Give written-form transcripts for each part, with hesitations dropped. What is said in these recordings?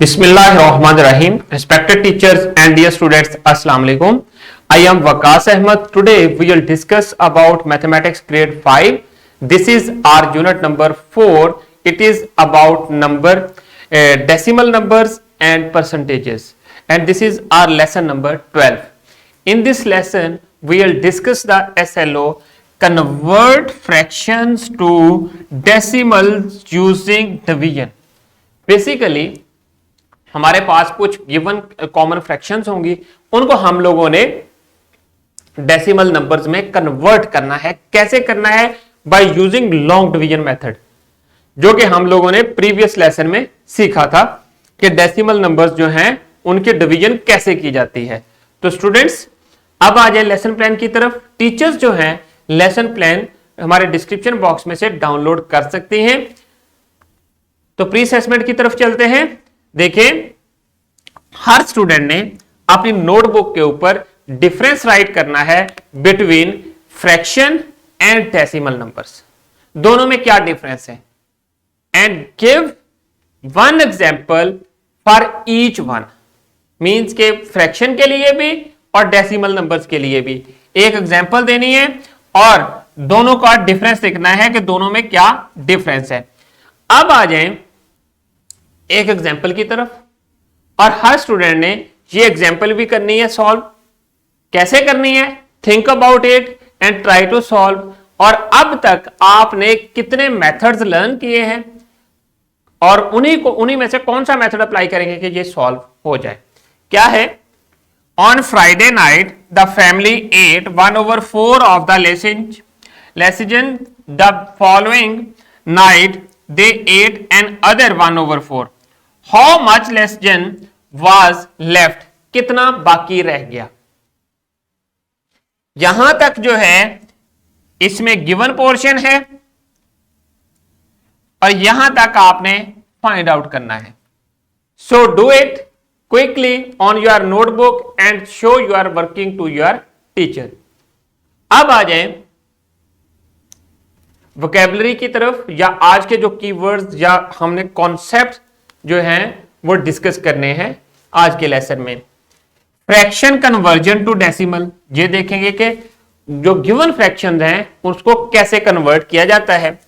Bismillahirrahmanirrahim. Respected teachers and dear students, Assalamu alaikum. I am Waqas Ahmed. Today we will discuss about mathematics grade 5. This is our unit number 4. It is about decimal numbers and percentages, and this is our lesson number 12. In this lesson we will discuss the SLO, convert fractions to decimals using division. Basically हमारे पास कुछ given common fractions होंगी, उनको हम लोगों ने decimal numbers में convert करना है. कैसे करना है? By using long division method, जो कि हम लोगों ने प्रीवियस लेसन में सीखा था कि डेसिमल नंबर्स जो हैं उनकी डिवीजन कैसे की जाती है. तो स्टूडेंट्स अब आ जाए लेसन प्लान की तरफ. टीचर्स जो हैं लेसन प्लान हमारे डिस्क्रिप्शन बॉक्स में से डाउनलोड कर सकते हैं. तो प्री असेसमेंट की तरफ चलते हैं. देखिए, हर स्टूडेंट ने अपनी नोटबुक के ऊपर डिफरेंस राइट करना है between fraction and decimal numbers. दोनों में क्या डिफरेंस है, and give one example for each one. Means के फ्रैक्शन के लिए भी और डेसिमल नंबर्स के लिए भी एक एग्जांपल देनी है और दोनों का डिफरेंस देखना है कि दोनों में क्या डिफरेंस है. अब आ जाएं एक एग्जाम्पल की तरफ, और हर स्टूडेंट ने ये एग्जाम्पल भी करनी है सॉल्व. कैसे करनी है? Think about it and try to solve. और अब तक आपने कितने मेथड्स लर्न किए हैं और उन्हीं में से कौन सा मेथड अप्लाई करेंगे कि ये सॉल्व हो जाए. क्या है? On Friday night the family ate 1/4 of the lasagna. The following night they ate another 1/4. How much lecithin was left? कितना बाकी रह गया? यहां तक जो है इसमें गिवन पोर्शन है और यहां तक आपने फाइंड आउट करना है. So do it quickly on your notebook and show you are working to your teacher. अब आ जाए वोकैबुलरी की तरफ, या आज के जो कीवर्ड्स या हमने कॉन्सेप्ट जो हैं वो डिस्कस करने हैं आज के लेसन में. फ्रैक्शन कन्वर्जन टू डेसिमल, ये देखेंगे कि जो गिवन फ्रैक्शंस हैं उसको कैसे कन्वर्ट किया जाता है.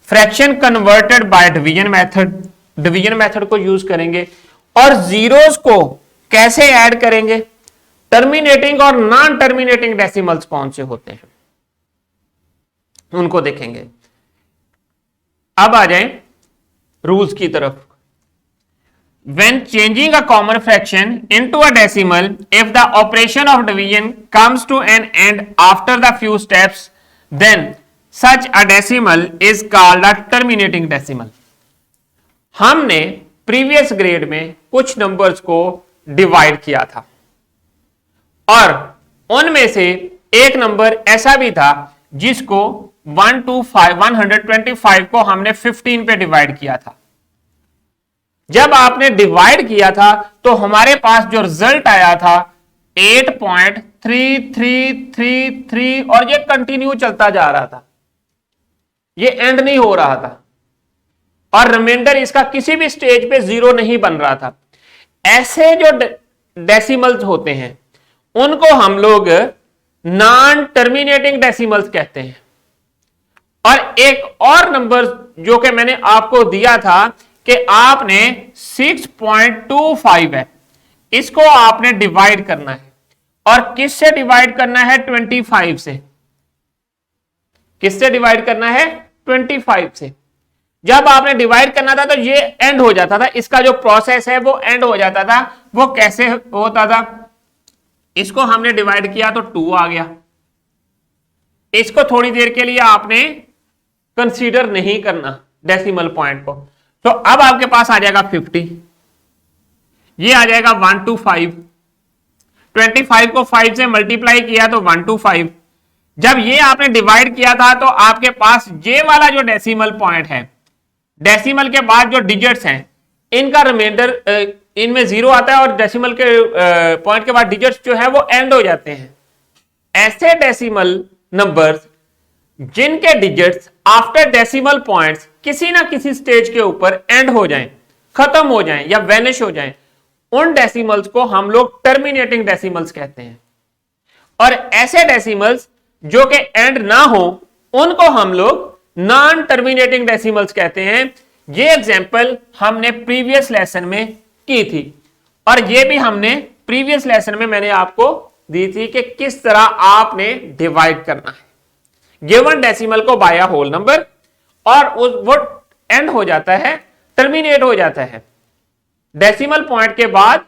Fraction converted by division method, division method को यूज करेंगे. और जीरोस को कैसे ऐड करेंगे. टर्मिनेटिंग और नॉन टर्मिनेटिंग डेसिमल्स कौन से होते हैं उनको देखेंगे. अब आ जाएं रूल्स की तरफ. When changing a common fraction into a decimal, if the operation of division comes to an end after the few steps, then such a decimal is called a terminating decimal. हमने previous grade में कुछ numbers को divide किया था और उनमें से एक नंबर ऐसा भी था जिसको 125 को हमने 15 पे डिवाइड किया था. जब आपने डिवाइड किया था तो हमारे पास जो रिजल्ट आया था 8.3333 और ये कंटिन्यू चलता जा रहा था, ये एंड नहीं हो रहा था और रिमाइंडर इसका किसी भी स्टेज पे 0 नहीं बन रहा था. ऐसे जो डेसिमल्स होते हैं उनको हम लोग नॉन टर्मिनेटिंग डेसिमल्स कहते हैं. और एक और नंबर जो कि मैंने आपको दिया था कि आपने 6.25 है, इसको आपने डिवाइड करना है. और किससे डिवाइड करना है? 25 से. किससे डिवाइड करना है? 25 से. जब आपने डिवाइड करना था तो ये एंड हो जाता था, इसका जो प्रोसेस है वो एंड हो जाता था. वो कैसे होता था? इसको हमने डिवाइड किया तो 2 आ गया. इसको थोड़ी देर के लिए आपने कंसीडर नहीं करना डेसिमल पॉइंट को, तो अब आपके पास आ जाएगा 50. ये आ जाएगा 125. 25 को 5 से मल्टीप्लाई किया तो 125. जब ये आपने डिवाइड किया था तो आपके पास ये वाला जो डेसिमल पॉइंट है, डेसिमल के बाद जो डिजिट्स हैं इनका रिमाइंडर इनमें 0 आता है और डेसिमल के पॉइंट के बाद डिजिट्स जो है वो एंड हो जाते हैं. ऐसे डेसिमल नंबर्स जिनके डिजिट्स आफ्टर डेसिमल पॉइंट्स किसी ना किसी स्टेज के ऊपर एंड हो जाएं, खत्म हो जाएं या वैनिश हो जाएं, उन डेसिमल्स को हम लोग टर्मिनेटिंग डेसिमल्स कहते हैं। और ऐसे डेसिमल्स जो कि एंड ना हो उनको हम लोग नॉन टर्मिनेटिंग डेसिमल्स कहते हैं। ये एग्जांपल हमने प्रीवियस लेसन में की थी और ये भी हमने प्रीवियस लेसन में मैंने आपको दी थी कि किस तरह आपने डिवाइड करना है गिवन डेसिमल को बाय होल नंबर, और वो एंड हो जाता है, टर्मिनेट हो जाता है डेसिमल पॉइंट के बाद,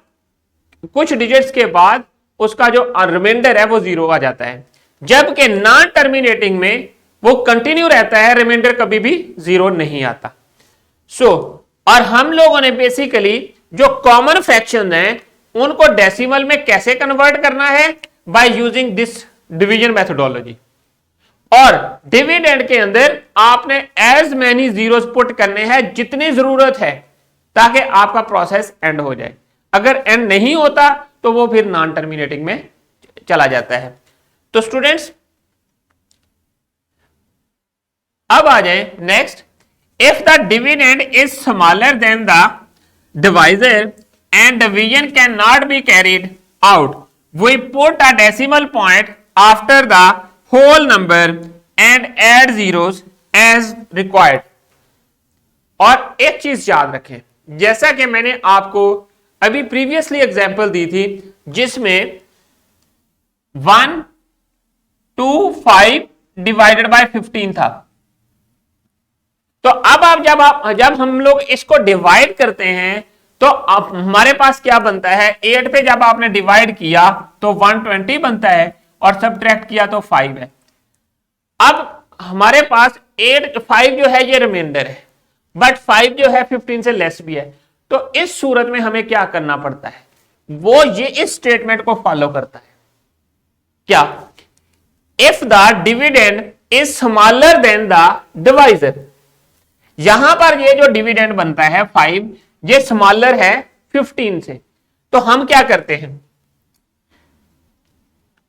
कुछ डिजिट्स के बाद उसका जो रिमाइंडर है वो 0 आ जाता है, जबकि नॉन टर्मिनेटिंग में वो कंटिन्यू रहता है, रिमाइंडर कभी भी 0 नहीं आता। और हम लोगों ने बेसिकली जो कॉमन फ्रैक्शन है उनको डेसिमल में कैसे कन्वर्ट करना है, by using this division methodology. और डिविडेंड के अंदर आपने एज मैनी जीरोस पुट करने हैं जितनी जरूरत है ताकि आपका प्रोसेस एंड हो जाए। अगर एंड नहीं होता तो वो फिर नॉन टर्मिनेटिंग में चला जाता है। तो स्टूडेंट्स अब आ जाए next, if the dividend is smaller than the divisor and division cannot be carried out, we put a decimal point after the whole number and add zeros as required। और एक चीज याद रखें, जैसा कि मैंने आपको अभी प्रीवियसली एग्जांपल दी थी जिसमें 1 2 5 डिवाइडेड बाय 15 था, तो अब आप जब हम लोग इसको डिवाइड करते हैं तो अब हमारे पास क्या बनता है, 8 पे जब आपने डिवाइड किया तो 120 बनता है और सब्ट्रैक्ट किया तो 5 है। अब हमारे पास 5 जो है ये रिमाइंडर है, बट 5 जो है 15 से लेस भी है। तो इस सूरत में हमें क्या करना पड़ता है, वो ये इस स्टेटमेंट को फॉलो करता है, क्या, if the dividend is smaller than the divisor. यहां पर ये जो डिविडेंड बनता है 5, ये स्मॉलर है 15 से, तो हम क्या करते हैं,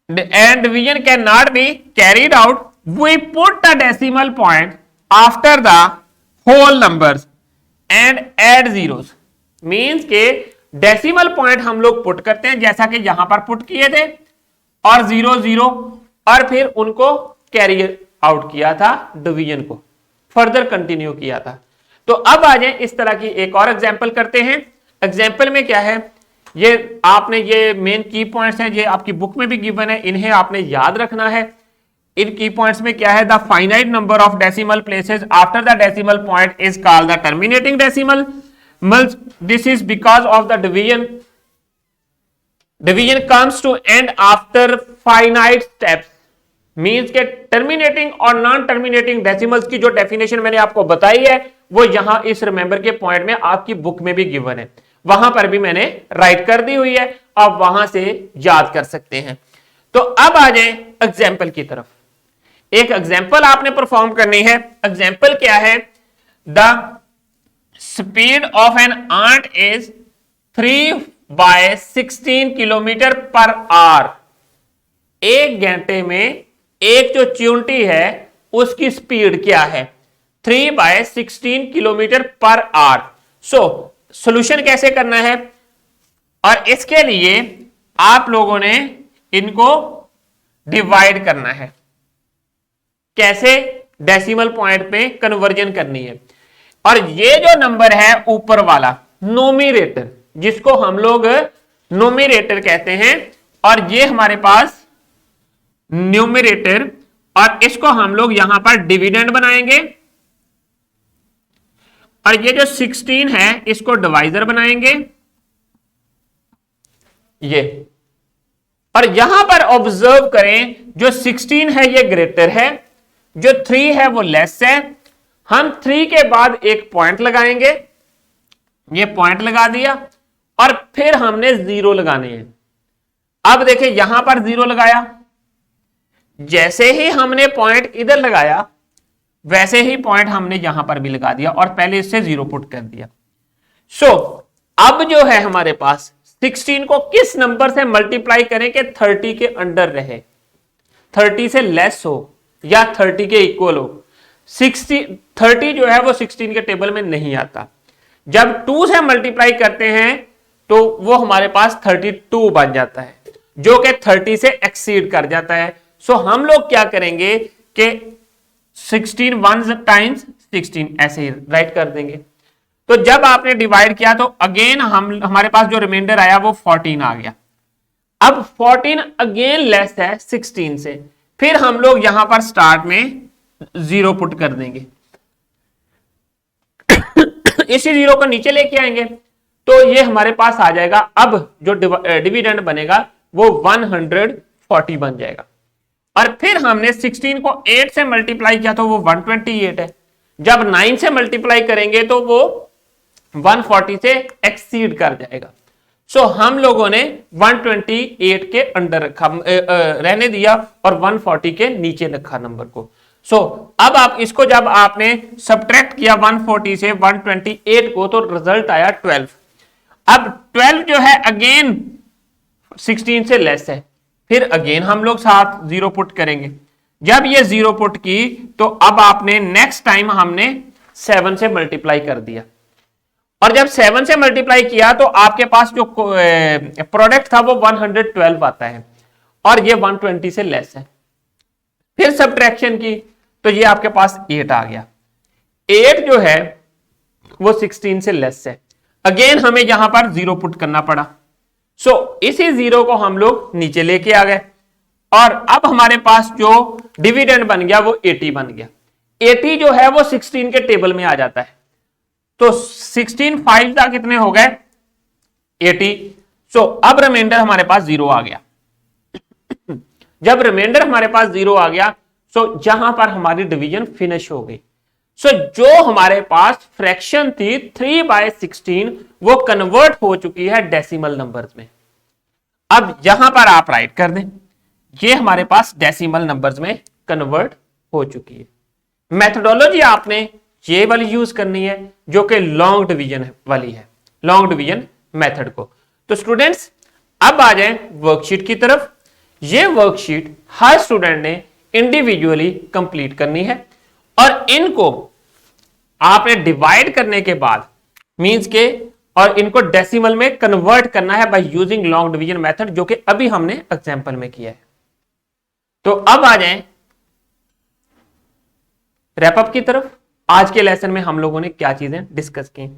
and division can not be carried out, we put the decimal point after the whole numbers and add zeros. Means के डेसिमल पॉइंट हम लोग पुट करते हैं जैसा कि यहां पर पुट किए थे, और 0 0, और फिर उनको कैरी आउट किया था, डिवीजन को फर्दर कंटिन्यू किया था। तो अब आ जाए इस तरह की एक और एग्जांपल करते हैं। एग्जांपल में क्या है, ये आपने ये मेन की पॉइंट्स हैं, ये आपकी बुक में भी गिवन है, इन्हें आपने याद रखना है। इन की पॉइंट्स में क्या है, the finite number of decimal places after the decimal point is called the terminating decimal. This is because of the division comes to end after finite steps. Means के टर्मिनेटिंग और नॉन टर्मिनेटिंग डेसिमल्स की जो definition मैंने आपको बताई है वो यहां इस रिमेंबर के पॉइंट में आपकी बुक में भी गिवन है, वहां पर भी मैंने राइट कर दी हुई है, आप वहां से याद कर सकते हैं। तो अब आ जाए एग्जाम्पल की तरफ। एक एग्जाम्पल आपने परफॉर्म करनी है। एग्जाम्पल क्या है, the speed of an ant is 3/16 kilometre per hour. एक घंटे में एक जो चींटी है उसकी स्पीड क्या है, 3/16 किलोमीटर पर आवर। सॉल्यूशन कैसे करना है, और इसके लिए आप लोगों ने इनको डिवाइड करना है। कैसे, डेसिमल पॉइंट पे कन्वर्जन करनी है। और ये जो नंबर है ऊपर वाला नोमिनेटर, जिसको हम लोग नोमिनेटर कहते हैं, और ये हमारे पास न्यूमरेटर, और इसको हम लोग यहां पर डिविडेंड बनाएंगे, और ये जो 16 है इसको डिवाइजर बनाएंगे ये। और यहां पर ऑब्जर्व करें, जो 16 है ये ग्रेटर है, जो 3 है वो लेस है। हम 3 के बाद एक पॉइंट लगाएंगे, ये पॉइंट लगा दिया, और फिर हमने 0 लगाने हैं। अब देखिए यहां पर 0 लगाया, जैसे ही हमने पॉइंट इधर लगाया वैसे ही पॉइंट हमने यहां पर भी लगा दिया और पहले इससे 0 पुट कर दिया। अब जो है हमारे पास 16 को किस नंबर से मल्टीप्लाई करें कि 30 के अंडर रहे, 30 से लेस हो या 30 के इक्वल हो। 30 जो है वो 16 के टेबल में नहीं आता। जब 2 से मल्टीप्लाई करते हैं तो वो हमारे पास 32 बन जाता है, जो कि 30 से एक्सीड कर जाता है। सो हम लोग क्या करेंगे कि 16 1 टाइम्स 16 ऐसे ही राइट कर देंगे। तो जब आपने डिवाइड किया तो अगेन हमारे पास जो रिमाइंडर आया वो 14 आ गया। अब 14 अगेन लेस है 16 से, फिर हम लोग यहां पर स्टार्ट में 0 पुट कर देंगे। इसी 0 को नीचे लेके आएंगे तो ये हमारे पास आ जाएगा। अब जो डिविडेंड बनेगा वो 140 बन जाएगा। और फिर हमने 16 को 8 से मल्टीप्लाई किया तो वो 128 है। जब 9 से मल्टीप्लाई करेंगे तो वो 140 से एक्सीड कर जाएगा। सो हम लोगों ने 128 के अंडर रखा, रहने दिया और 140 के नीचे रखा नंबर को। सो अब आप इसको जब आपने सब्ट्रैक्ट किया 140 से 128 को तो रिजल्ट आया 12। अब 12 जो है अगेन 16 से लेस है, फिर अगेन हम लोग साथ 0 पुट करेंगे। जब ये 0 पुट की तो अब आपने नेक्स्ट टाइम हमने 7 से मल्टीप्लाई कर दिया, और जब 7 से मल्टीप्लाई किया तो आपके पास जो प्रोडक्ट था वो 112 आता है और ये 120 से लेस है। फिर सब्ट्रैक्शन की तो ये आपके पास 8 आ गया। 8 जो है वो 16 से लेस है। अगेन हमें यहां पर 0 पुट करना पड़ा। सो इसी 0 को हम लोग नीचे लेके आ गए और अब हमारे पास जो डिविडेंड बन गया वो 80 बन गया। 80 जो है वो 16 के टेबल में आ जाता है। तो 16 5 का कितने हो गए 80। सो अब रिमाइंडर हमारे पास 0 आ गया। जब रिमाइंडर हमारे पास 0 आ गया सो जहां पर हमारी डिवीजन फिनिश हो गई। सो जो हमारे पास फ्रैक्शन थी 3/16 वो कन्वर्ट हो चुकी है डेसिमल नंबर्स में। अब यहां पर आप राइट कर दें, ये हमारे पास डेसिमल नंबर्स में कन्वर्ट हो चुकी है। मेथोडोलॉजी आपने ये वाली यूज करनी है जो कि लॉन्ग डिवीजन वाली है, लॉन्ग डिवीजन मेथड को। तो स्टूडेंट्स अब आ जाएं वर्कशीट की तरफ। ये वर्कशीट हर स्टूडेंट ने इंडिविजुअली कंप्लीट करनी है और इनको आपने डिवाइड करने के बाद मींस के और इनको डेसिमल में कन्वर्ट करना है by using long division method, जो कि अभी हमने एग्जांपल में किया है। तो अब आ जाएं रैप अप की तरफ। आज के लेसन में हम लोगों ने क्या चीजें डिस्कस की।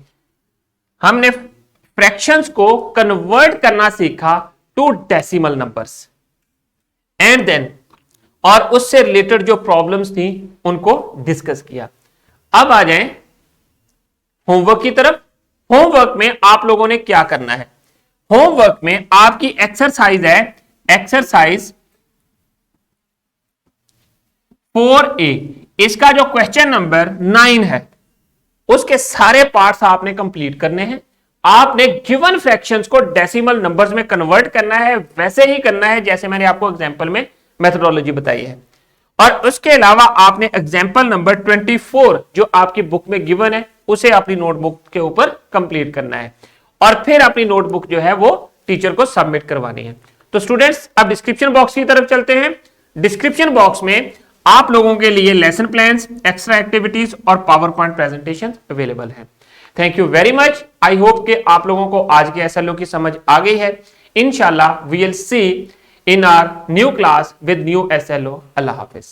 हमने फ्रैक्शंस को कन्वर्ट करना सीखा to decimal numbers and then और उससे रिलेटेड जो प्रॉब्लम्स थी उनको डिस्कस किया। अब आ जाएं होमवर्क की तरफ। होमवर्क में आप लोगों ने क्या करना है। होमवर्क में आपकी एक्सरसाइज है एक्सरसाइज 4A। इसका जो क्वेश्चन नंबर 9 है उसके सारे पार्ट्स आपने कंप्लीट करने हैं। आपने गिवन फ्रैक्शंस को डेसिमल नंबर्स में कन्वर्ट करना है, वैसे ही करना है जैसे मैंने आपको एग्जांपल में मेथोडोलॉजी बताई है। और उसके अलावा आपने एग्जांपल नंबर 24 जो आपकी बुक में गिवन है उसे अपनी नोटबुक के ऊपर कंप्लीट करना है और फिर अपनी नोटबुक जो है वो टीचर को सबमिट करवानी है। तो स्टूडेंट्स अब डिस्क्रिप्शन बॉक्स की तरफ चलते हैं। डिस्क्रिप्शन बॉक्स में आप लोगों के लिए लेसन प्लान्स, एक्स्ट्रा एक्टिविटीज और पावर पॉइंट प्रेजेंटेशन अवेलेबल है। Thank you very much. I hope कि आप लोगों को आज के एसएलओ की समझ आ गई है। इंशाल्लाह we will see in our new class with new SLO. अल्लाह हाफिज।